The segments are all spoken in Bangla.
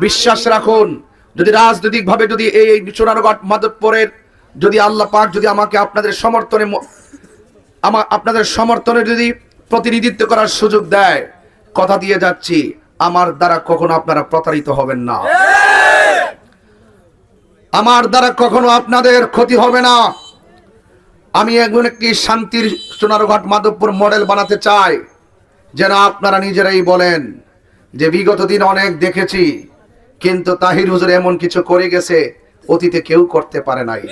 বিশ্বাস রাখুন, যদি রাজনৈতিকভাবে যদি এই সোনারঘাট মাধবপুরের যদি আল্লাহ পাক যদি আমাকে আপনাদের সমর্থনে যদি প্রতিনিধিত্ব করার সুযোগ দেয়, কথা দিয়ে যাচ্ছি আমার দ্বারা কখনো আপনারা প্রতারিত হবেন না, আমার দ্বারা কখনো আপনাদের ক্ষতি হবে না। আমি এখন একটি শান্তির সোনারঘাট মাধবপুর মডেল বানাতে চাই, যেন আপনারা নিজেরাই বলেন যে বিগত দিন অনেক দেখেছি, কিন্তু তাহির হুজুর এমন কিছু করে গেছে অতীতে কেউ করতে পারে নাই।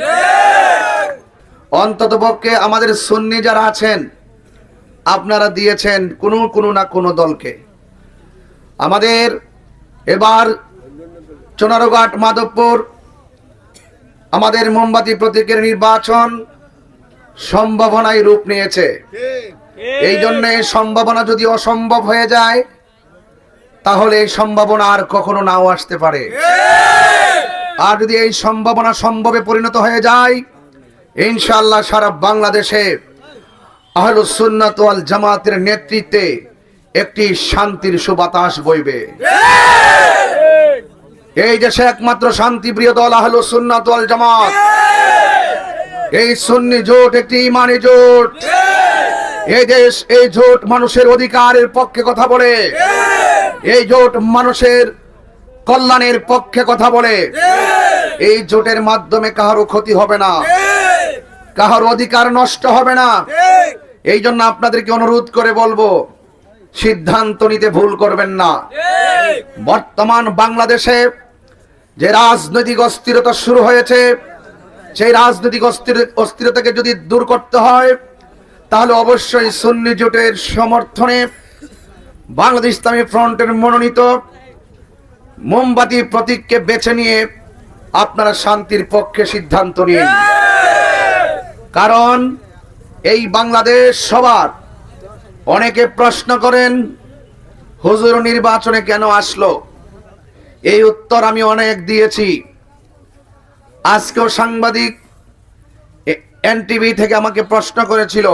অন্ততপক্ষে আমাদের সুন্নি যারা আছেন আপনারা দিয়েছেন কোনো না কোনো দলকে। আমাদের এবার সোনারঘাট মাধবপুর আমাদের মোমবাতি প্রতীকের নির্বাচন সম্ভাবনায় রূপ নিয়েছে। এই জন্য সম্ভাবনা যদি অসম্ভব হয়ে যায় তাহলে এই সম্ভাবনা আর কখনো নাও আসতে পারে। আর যদি এই সম্ভাবনা সম্ভবে পরিণত হয়ে যায়, ইনশাআল্লাহ সারা বাংলাদেশে আহলুস সুন্নাত ওয়াল জামাতের নেতৃত্বে একটি শান্তির সুবাতাস বইবে। এই দেশে একমাত্র শান্তিপ্রিয় দল আহলুস সুন্নাত ওয়াল জামাত। এই সুন্নি জোট একটি ঈমানি জোট। এই জোট মানুষের অধিকারের পক্ষে কথা বলে, এই জোট মানুষের কল্যাণের পক্ষে কথা বলে। এই জোটের মাধ্যমে কারো ক্ষতি হবে না, কারো অধিকার নষ্ট হবে না। এই জন্য আপনাদেরকে অনুরোধ করে বলবো, সিদ্ধান্ত নিতে ভুল করবেন না। বর্তমান বাংলাদেশে যে রাজনৈতিক অস্থিরতা শুরু হয়েছে, সেই রাজনৈতিক অস্থিরতাকে যদি দূর করতে হয় তাহলে অবশ্যই সুন্নি জোটের সমর্থনে বাংলাদেশ ইসলামী ফ্রন্টের মনোনীত মোমবাতি প্রতীককে বেছে নিয়ে আপনারা শান্তির পক্ষে সিদ্ধান্ত নিন। কারণ এই বাংলাদেশ সবার। অনেকে প্রশ্ন করেন হুজুর নির্বাচনে কেন আসলো? এই উত্তর আমি অনেক দিয়েছি। আজকেও সাংবাদিক এনটিভি থেকে আমাকে প্রশ্ন করেছিল,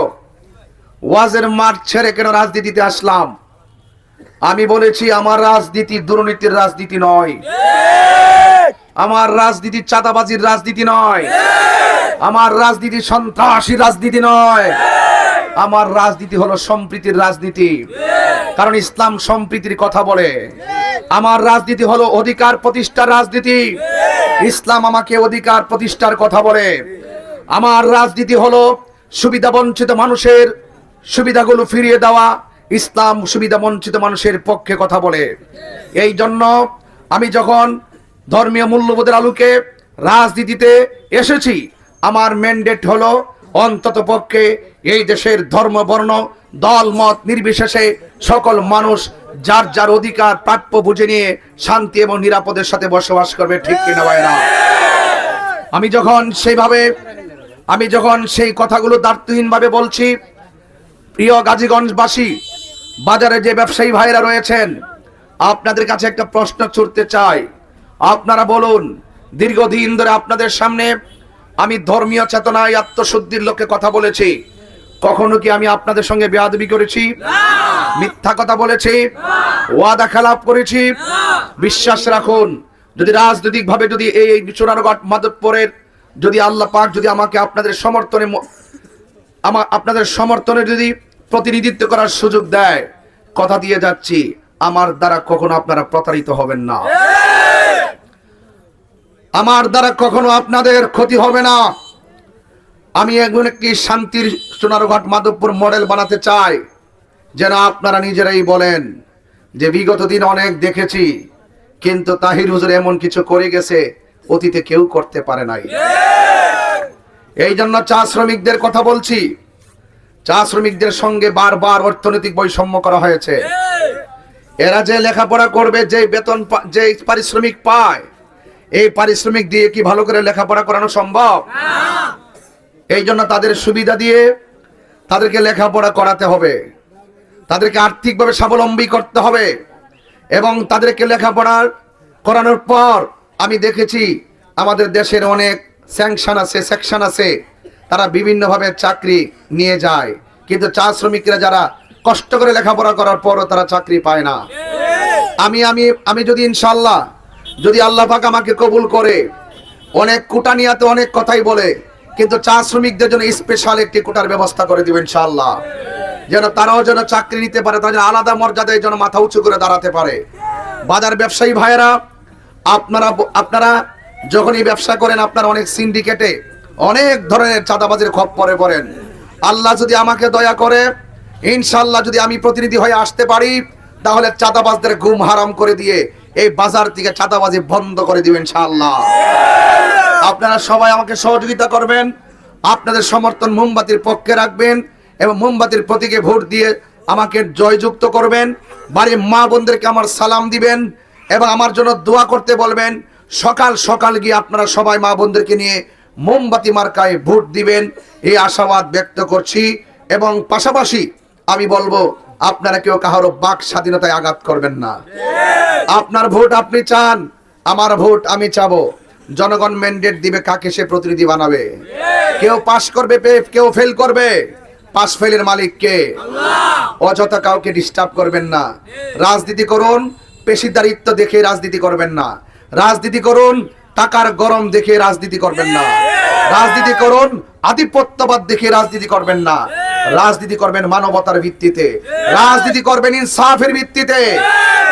ওয়াজের মাঠ ছেড়ে কেন রাজনীতিতে আসলাম? আমি বলেছি আমার রাজনীতি দুর্নীতির রাজনীতি নয়, আমার রাজনীতি চাঁদাবাজির রাজনীতি নয়, আমার রাজনীতি সন্ত্রাসী রাজনীতি নয়, আমার রাজনীতি হলো সম্প্রীতির রাজনীতি। কারণ ইসলাম সম্প্রীতির কথা বলে। আমার রাজনীতি হলো অধিকার প্রতিষ্ঠার রাজনীতি। ইসলাম আমাকে অধিকার প্রতিষ্ঠার কথা বলে। আমার রাজনীতি হলো সুবিধা বঞ্চিত মানুষের সুবিধাগুলো ফিরিয়ে দেওয়া। ইসলাম সুবিধা বঞ্চিত মানুষের পক্ষে কথা বলে। এই জন্য আমি যখন ধর্মীয় মূল্যবোধের আলোকে রাজনীতিতে এসেছি, আমার ম্যান্ডেট হলো অন্তত পক্ষে এই দেশের ধর্ম বর্ণ দল মত নির্বিশেষে সকল মানুষ যার যার অধিকার প্রাপ্য বুঝে নিয়ে শান্তি এবং নিরাপদের সাথে বসবাস করবে। ঠিক কিনা ভাইরা? আমি যখন সেই কথাগুলো দ্ব্যর্থহীনভাবে বলছি, প্রিয় গাজীগঞ্জবাসী, বাজারে যে ব্যবসায়ী ভাইরা রয়েছেন, আপনাদের কাছে একটা প্রশ্ন ছুড়তে চাই। আপনারা বলুন, দীর্ঘদিন ধরে আপনাদের সামনে আমি ধর্মীয় চেতনায় আত্মশুদ্ধির লক্ষ্যে কথা বলেছি। কখনো কি আমি আপনাদের সঙ্গে বেয়াদবি করেছি? মিথ্যা কথা বলেছি? ওয়াদা খেলাপ করেছি? বিশ্বাস রাখুন, যদি রাজনৈতিকভাবে যদি এই সোনারঘাট মাধবপুরের যদি আল্লাহ পাক যদি আমাকে আপনাদের সমর্থনে যদি প্রতিনিধিত্ব করার সুযোগ দেয়, কথা দিয়ে যাচ্ছি আমার দ্বারা কখনো আপনারা প্রতারিত হবেন না, আমার দ্বারা কখনো আপনাদের ক্ষতি হবে না। আমি এখন একটি শান্তির সোনারঘাট মাধবপুর মডেল বানাতে চাই, যেন আপনারা নিজেরাই বলেন যে বিগত দিন অনেক দেখেছি, কিন্তু তাহির হুজুর এমন কিছু করে গেছে অতীতে কেউ করতে পারে নাই। এই জন্য চা শ্রমিকদের কথা বলছি। চা শ্রমিকদের সঙ্গে বারবার অর্থনৈতিক বৈষম্য করা হয়েছে। এরা যে লেখাপড়া করবে, যে বেতন যে পারিশ্রমিক পায়, এই পারিশ্রমিক দিয়ে কি ভালো করে লেখাপড়া করানো সম্ভব? এই জন্য তাদের সুবিধা দিয়ে তাদেরকে লেখাপড়া করাতে হবে, তাদেরকে আর্থিকভাবে স্বাবলম্বী করতে হবে। এবং তাদেরকে লেখাপড়া করানোর পর আমি দেখেছি আমাদের দেশের অনেক সেকশন আছে, তারা বিভিন্নভাবে চাকরি নিয়ে যায়, কিন্তু চা শ্রমিকরা যারা কষ্ট করে লেখাপড়া করার পরও তারা চাকরি পায় না। আমি যদি ইনশাআল্লাহ যদি আল্লাহ পাক আমাকে কবুল করে, অনেক কুটানিয়াতে অনেক কথাই বলে, কিন্তু চা শ্রমিকদের জন্য স্পেশাল একটি কোটার ব্যবস্থা করে দিবেন ইনশাআল্লাহ, যেন তারাও যেন চাকরি নিতে পারে, তাদের আলাদা মর্যাদায় যেন মাথা উঁচু করে দাঁড়াতে পারে। বাজার ব্যবসায়ী ভাইয়েরা, আপনারা যখনই ব্যবসা করেন, আপনারা অনেক সিন্ডিকেটে অনেক ধরনের চাঁদাবাজির খপ্পরে পড়েন। আল্লাহ যদি আমাকে দয়া করে, ইনশাআল্লাহ যদি আমি প্রতিনিধি হয়ে আসতে পারি, তাহলে চাঁদাবাজদের ঘুম হারাম করে দিয়ে এই বাজার থেকে চাঁদাবাজি বন্ধ করে দিবেন ইনশাআল্লাহ। আপনারা সবাই আমাকে সহযোগিতা করবেন, আপনাদের সমর্থন মোমবাতির পক্ষে রাখবেন এবং মোমবাতির প্রতীকে ভোট দিয়ে আমাকে জয়যুক্ত করবেন। বাড়ির মা বোনদেরকে আমার সালাম দিবেন এবং আমার জন্য দোয়া করতে বলবেন। সকাল সকাল গিয়ে আপনারা সবাই মা বোনদেরকে নিয়ে মোমবাতি মার্কায় ভোট দিবেন, এই আশাবাদ ব্যক্ত করছি। এবং পাশাপাশি আমি বলবো, আপনারা কেউ কারো বাক স্বাধীনতায় আঘাত করবেন না। আপনার ভোট আপনি চান, আমার ভোট আমি চাবো। জনগণ ম্যান্ডেট দিবে, কাকে সে প্রতিনিধি বানাবে। কেউ পাস করবে, কেউ ফেল করবে। পাস ফেলের মালিক কে? অযথা কাউকে ডিস্টার্ব করবেন না। রাজনীতি করুন, পেশিদারিত্ব দেখে রাজনীতি করবেন না। রাজনীতি করুন, টাকার গরম দেখে রাজনীতি করবেন না। রাজনীতি করুন, আধিপত্যবাদ দেখে রাজনীতি করবেন না। রাজনীতি করবেন মানবতার ভিত্তিতে, রাজনীতি করবেন ইনসাফের ভিত্তিতে।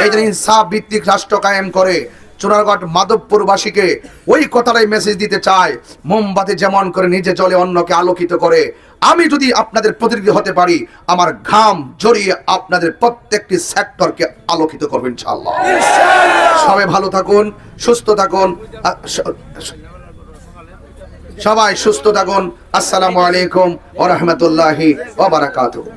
এই যে ইনসাফ ভিত্তিক রাষ্ট্র কায়েম করে চুনারগড় মাধবপুরবাসীকে ওই কথাটাই মেসেজ দিতে চায়, মোমবাতি যেমন করে নিজে জ্বলে অন্যকে আলোকিত করে, আমি যদি আপনাদের প্রতিনিধি হতে পারি, আমার ঘাম জড়িয়ে আপনাদের প্রত্যেকটি সেক্টরকে আলোকিত করবেন ইনশাআল্লাহ। সবাই ভালো থাকুন, সুস্থ থাকুন, সবাই সুস্থ থাকুন। আসসালামু আলাইকুম ওয়া রাহমাতুল্লাহি ওয়া বারাকাতুহু।